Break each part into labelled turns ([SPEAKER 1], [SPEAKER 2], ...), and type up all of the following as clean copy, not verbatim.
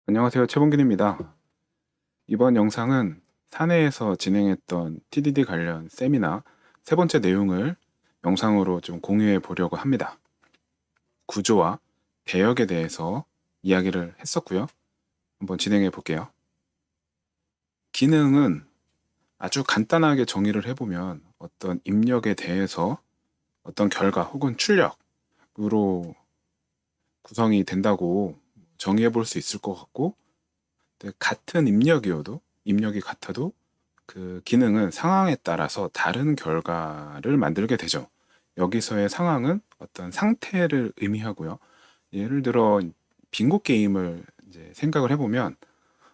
[SPEAKER 1] 안녕하세요. 최봉균입니다. 이번 영상은 사내에서 진행했던 TDD 관련 세미나 세 번째 내용을 영상으로 좀 공유해 보려고 합니다. 구조와 배역에 대해서 이야기를 했었고요. 한번 진행해 볼게요. 기능은 아주 간단하게 정의를 해보면 어떤 입력에 대해서 어떤 결과 혹은 출력으로 구성이 된다고 정의해 볼 수 있을 것 같고, 같은 입력이 같아도 그 기능은 상황에 따라서 다른 결과를 만들게 되죠. 여기서의 상황은 어떤 상태를 의미하고요. 예를 들어 빙고 게임을 이제 생각을 해보면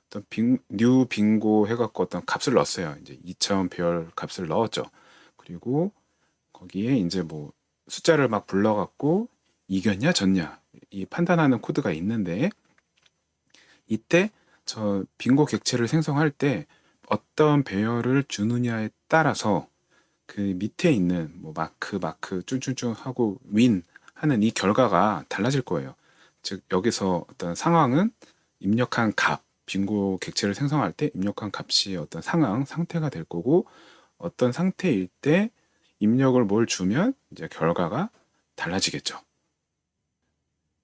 [SPEAKER 1] 어떤 뉴 빙고 해갖고 어떤 값을 넣었어요. 이제 2000 배열 값을 넣었죠. 그리고 거기에 이제 뭐 숫자를 막 불러갖고 이겼냐 졌냐 이 판단하는 코드가 있는데, 이때 저 빙고 객체를 생성할 때 어떤 배열을 주느냐에 따라서 그 밑에 있는 뭐 마크 쭌쭌쭌 하고 윈 하는 이 결과가 달라질 거예요. 즉 여기서 어떤 상황은 입력한 값, 빙고 객체를 생성할 때 입력한 값이 어떤 상태가 될 거고, 어떤 상태일 때 입력을 뭘 주면 이제 결과가 달라지겠죠.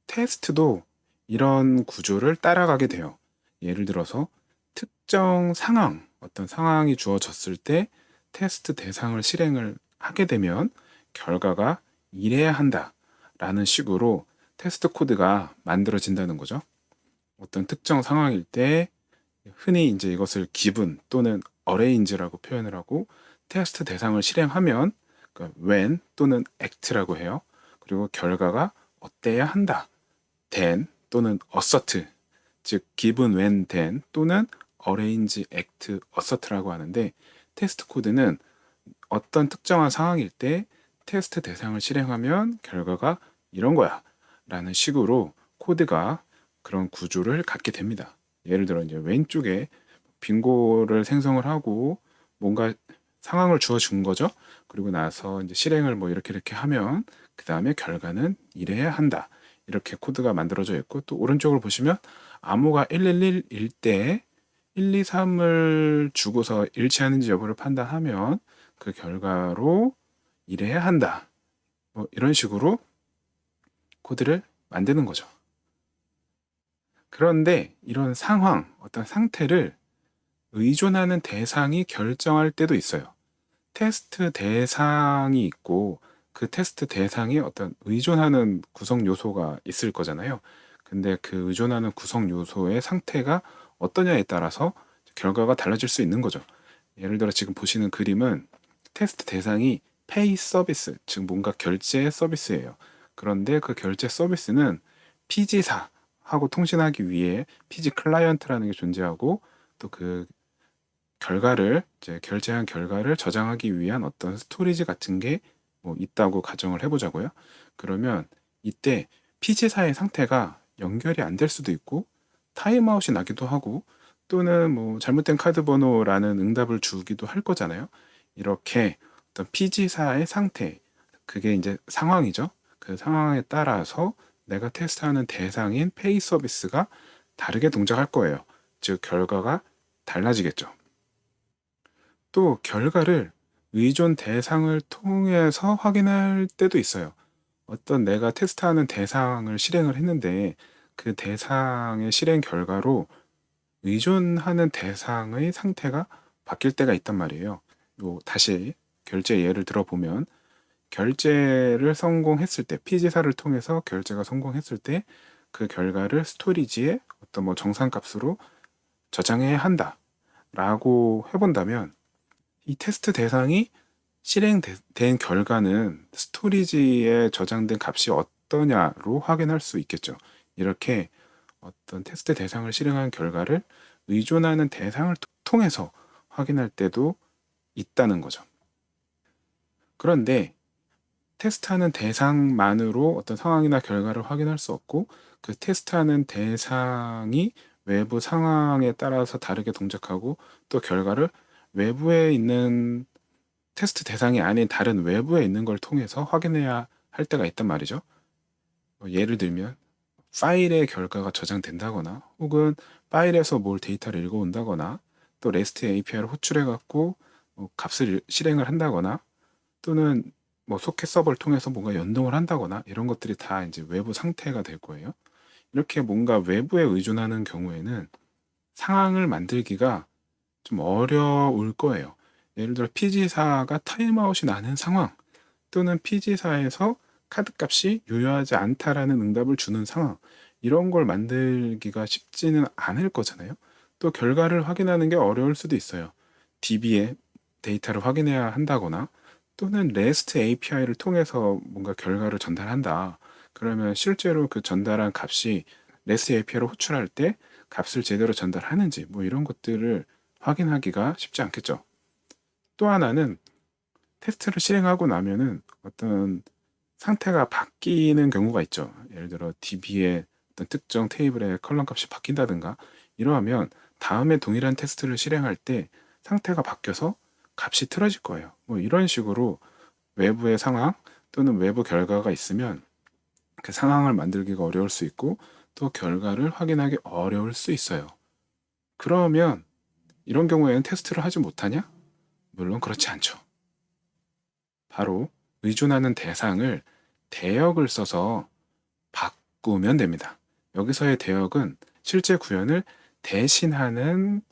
[SPEAKER 1] 테스트도 이런 구조를 따라가게 돼요. 예를 들어서 특정 상황, 어떤 상황이 주어졌을 때 테스트 대상을 실행을 하게 되면 결과가 이래야 한다 라는 식으로 테스트 코드가 만들어진다는 거죠. 어떤 특정 상황일 때 흔히 이제 이것을 기분 또는 arrange라고 표현을 하고, 테스트 대상을 실행하면 그러니까 when 또는 act라고 해요. 그리고 결과가 어때야 한다. then 또는 assert, 즉 given when then 또는 arrange act assert라고 하는데, 테스트 코드는 어떤 특정한 상황일 때 테스트 대상을 실행하면 결과가 이런 거야 라는 식으로 코드가 그런 구조를 갖게 됩니다. 예를 들어 이제 왼쪽에 빙고를 생성을 하고 뭔가 상황을 주어 준 거죠. 그리고 나서 이제 실행을 뭐 이렇게 하면 그 다음에 결과는 이래야 한다. 이렇게 코드가 만들어져 있고, 또 오른쪽을 보시면 암호가 111일 때 1, 2, 3을 주고서 일치하는지 여부를 판단하면 그 결과로 이래야 한다. 뭐 이런 식으로 코드를 만드는 거죠. 그런데 이런 상황, 어떤 상태를 의존하는 대상이 결정할 때도 있어요. 테스트 대상이 있고 그 테스트 대상이 어떤 의존하는 구성 요소가 있을 거잖아요. 근데 그 의존하는 구성 요소의 상태가 어떠냐에 따라서 결과가 달라질 수 있는 거죠. 예를 들어 지금 보시는 그림은 테스트 대상이 페이 서비스, 즉 뭔가 결제 서비스예요. 그런데 그 결제 서비스는 피지사하고 통신하기 위해 피지 클라이언트라는 게 존재하고, 또 그 결과를 이제 결제한 결과를 저장하기 위한 어떤 스토리지 같은 게 뭐 있다고 가정을 해보자고요. 그러면 이때 피지사의 상태가 연결이 안 될 수도 있고 타임아웃이 나기도 하고, 또는 뭐 잘못된 카드 번호라는 응답을 주기도 할 거잖아요. 이렇게 어떤 피지사의 상태, 그게 이제 상황이죠. 그 상황에 따라서 내가 테스트하는 대상인 페이 서비스가 다르게 동작할 거예요. 즉 결과가 달라지겠죠. 또 결과를 의존 대상을 통해서 확인할 때도 있어요. 어떤 내가 테스트하는 대상을 실행을 했는데 그 대상의 실행 결과로 의존하는 대상의 상태가 바뀔 때가 있단 말이에요. 다시 결제 예를 들어보면, 결제를 성공했을 때, 피지사를 통해서 결제가 성공했을 때 그 결과를 스토리지에 어떤 뭐 정상값으로 저장해야 한다 라고 해본다면, 이 테스트 대상이 실행된 결과는 스토리지에 저장된 값이 어떠냐로 확인할 수 있겠죠. 이렇게 어떤 테스트 대상을 실행한 결과를 의존하는 대상을 통해서 확인할 때도 있다는 거죠. 그런데 테스트하는 대상만으로 어떤 상황이나 결과를 확인할 수 없고, 그 테스트하는 대상이 외부 상황에 따라서 다르게 동작하고, 또 결과를 외부에 있는 테스트 대상이 아닌 다른 외부에 있는 걸 통해서 확인해야 할 때가 있단 말이죠. 예를 들면 파일의 결과가 저장된다거나 혹은 파일에서 뭘 데이터를 읽어온다거나 또 REST API를 호출해 갖고 값을 실행을 한다거나 또는 뭐 소켓 서버를 통해서 뭔가 연동을 한다거나 이런 것들이 다 이제 외부 상태가 될 거예요. 이렇게 뭔가 외부에 의존하는 경우에는 상황을 만들기가 좀 어려울 거예요. 예를 들어 PG사가 타임아웃이 나는 상황 또는 PG사에서 카드값이 유효하지 않다라는 응답을 주는 상황, 이런 걸 만들기가 쉽지는 않을 거잖아요. 또 결과를 확인하는 게 어려울 수도 있어요. DB에 데이터를 확인해야 한다거나 또는 REST API를 통해서 뭔가 결과를 전달한다. 그러면 실제로 그 전달한 값이 REST API를 호출할 때 값을 제대로 전달하는지 뭐 이런 것들을 확인하기가 쉽지 않겠죠. 또 하나는 테스트를 실행하고 나면은 어떤 상태가 바뀌는 경우가 있죠. 예를 들어 DB의 어떤 특정 테이블의 컬럼 값이 바뀐다든가 이러하면 다음에 동일한 테스트를 실행할 때 상태가 바뀌어서 값이 틀어질 거예요. 뭐 이런 식으로 외부의 상황 또는 외부 결과가 있으면 그 상황을 만들기가 어려울 수 있고 또 결과를 확인하기 어려울 수 있어요. 그러면 이런 경우에는 테스트를 하지 못하냐? 물론 그렇지 않죠. 바로 의존하는 대상을 대역을 써서 바꾸면 됩니다. 여기서의 대역은 실제 구현을 대신하는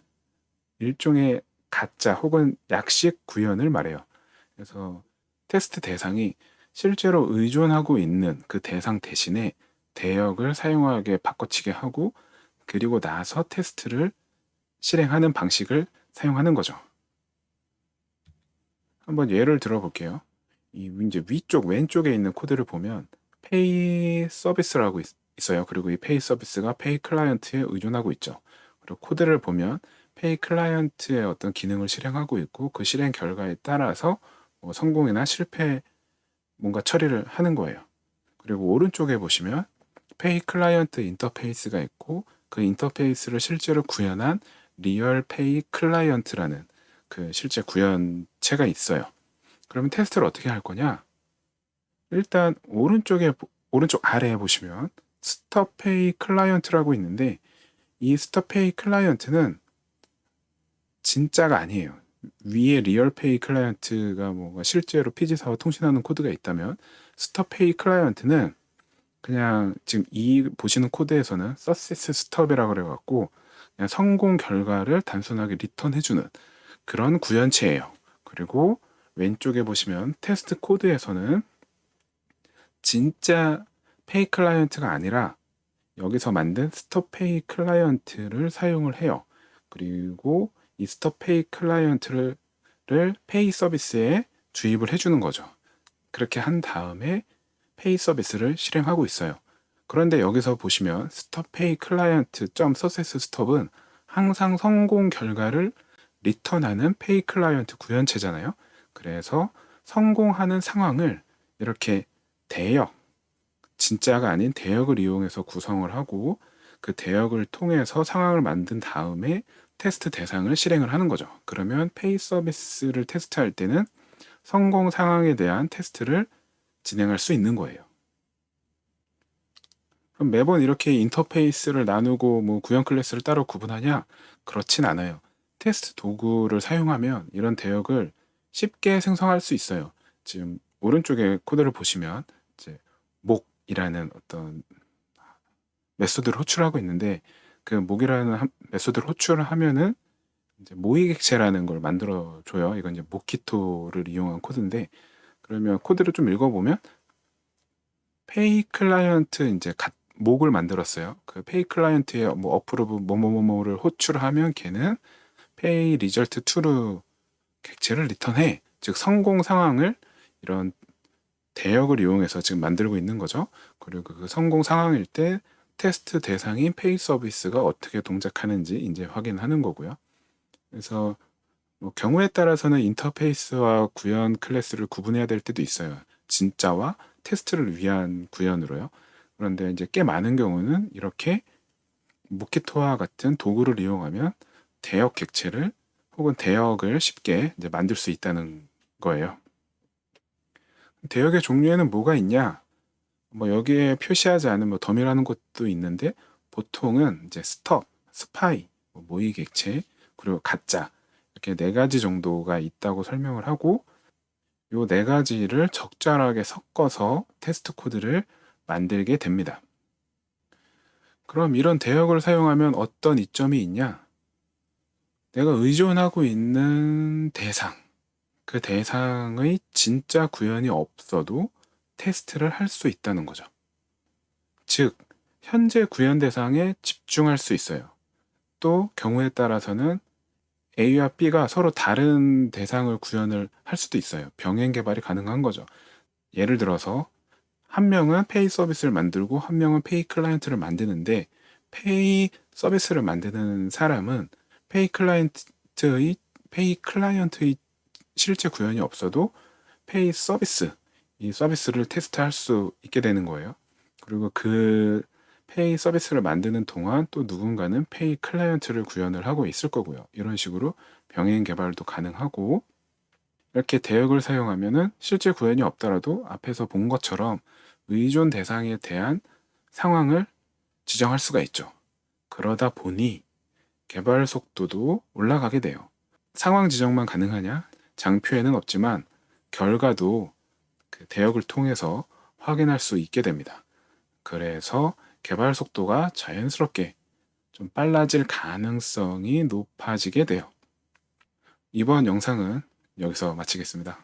[SPEAKER 1] 일종의 가짜 혹은 약식 구현을 말해요. 그래서 테스트 대상이 실제로 의존하고 있는 그 대상 대신에 대역을 사용하게 바꿔치게 하고 그리고 나서 테스트를 실행하는 방식을 사용하는 거죠. 한번 예를 들어 볼게요. 이 이제 위쪽 왼쪽에 있는 코드를 보면 페이 서비스라고 있어요. 그리고 이 페이 서비스가 페이 클라이언트에 의존하고 있죠. 그리고 코드를 보면 페이 클라이언트의 어떤 기능을 실행하고 있고 그 실행 결과에 따라서 뭐 성공이나 실패 뭔가 처리를 하는 거예요. 그리고 오른쪽에 보시면 페이 클라이언트 인터페이스가 있고 그 인터페이스를 실제로 구현한 리얼 페이 클라이언트라는 그 실제 구현체가 있어요. 그러면 테스트를 어떻게 할 거냐? 일단 오른쪽 아래에 보시면 스톱페이 클라이언트라고 있는데 이 스톱페이 클라이언트는 진짜가 아니에요. 위에 리얼페이 클라이언트가 뭔가 실제로 피지사와 통신하는 코드가 있다면 스톱페이 클라이언트는 그냥 지금 이 보시는 코드에서는 서세스 스톱이라고 그래갖고 그냥 성공 결과를 단순하게 리턴해주는 그런 구현체예요. 그리고 왼쪽에 보시면 테스트 코드에서는 진짜 페이 클라이언트가 아니라 여기서 만든 스톱 페이 클라이언트를 사용을 해요. 그리고 이 스톱 페이 클라이언트를 페이 서비스에 주입을 해주는 거죠. 그렇게 한 다음에 페이 서비스를 실행하고 있어요. 그런데 여기서 보시면 스톱 페이 클라이언트 서세스 스톱은 항상 성공 결과를 리턴하는 페이 클라이언트 구현체잖아요. 그래서 성공하는 상황을 이렇게 대역, 진짜가 아닌 대역을 이용해서 구성을 하고 그 대역을 통해서 상황을 만든 다음에 테스트 대상을 실행을 하는 거죠. 그러면 페이 서비스를 테스트할 때는 성공 상황에 대한 테스트를 진행할 수 있는 거예요. 그럼 매번 이렇게 인터페이스를 나누고 뭐 구현 클래스를 따로 구분하냐? 그렇진 않아요. 테스트 도구를 사용하면 이런 대역을 쉽게 생성할 수 있어요. 지금 오른쪽에 코드를 보시면 이제 목이라는 어떤 메소드를 호출하고 있는데 그 목이라는 메소드를 호출을 하면은 이제 모의객체라는 걸 만들어 줘요. 이건 이제 모키토를 이용한 코드인데 그러면 코드를 좀 읽어보면 페이 클라이언트 이제 목을 만들었어요. 그 페이 클라이언트의 뭐 어프로브 뭐뭐뭐뭐를 호출하면 걔는 페이 리절트 트루 객체를 리턴해. 즉 성공 상황을 이런 대역을 이용해서 지금 만들고 있는 거죠. 그리고 그 성공 상황일 때 테스트 대상인 페이 서비스가 어떻게 동작하는지 이제 확인하는 거고요. 그래서 뭐 경우에 따라서는 인터페이스와 구현 클래스를 구분해야 될 때도 있어요. 진짜와 테스트를 위한 구현으로요. 그런데 이제 꽤 많은 경우는 이렇게 모키토와 같은 도구를 이용하면 대역 객체를 혹은 대역을 쉽게 이제 만들 수 있다는 거예요. 대역의 종류에는 뭐가 있냐? 뭐 여기에 표시하지 않은 뭐 덤이라는 것도 있는데 보통은 이제 스톱, 스파이, 뭐 모의 객체, 그리고 가짜 이렇게 네 가지 정도가 있다고 설명을 하고 요 네 가지를 적절하게 섞어서 테스트 코드를 만들게 됩니다. 그럼 이런 대역을 사용하면 어떤 이점이 있냐? 내가 의존하고 있는 대상, 그 대상의 진짜 구현이 없어도 테스트를 할 수 있다는 거죠. 즉, 현재 구현 대상에 집중할 수 있어요. 또 경우에 따라서는 A와 B가 서로 다른 대상을 구현을 할 수도 있어요. 병행 개발이 가능한 거죠. 예를 들어서 한 명은 페이 서비스를 만들고 한 명은 페이 클라이언트를 만드는데 페이 서비스를 만드는 사람은 페이 클라이언트의 실제 구현이 없어도 페이 서비스, 이 서비스를 테스트할 수 있게 되는 거예요. 그리고 그 페이 서비스를 만드는 동안 또 누군가는 페이 클라이언트를 구현을 하고 있을 거고요. 이런 식으로 병행 개발도 가능하고 이렇게 대역을 사용하면은 실제 구현이 없더라도 앞에서 본 것처럼 의존 대상에 대한 상황을 지정할 수가 있죠. 그러다 보니 개발 속도도 올라가게 돼요. 상황 지정만 가능하냐? 장표에는 없지만 결과도 그 대역을 통해서 확인할 수 있게 됩니다. 그래서 개발 속도가 자연스럽게 좀 빨라질 가능성이 높아지게 돼요. 이번 영상은 여기서 마치겠습니다.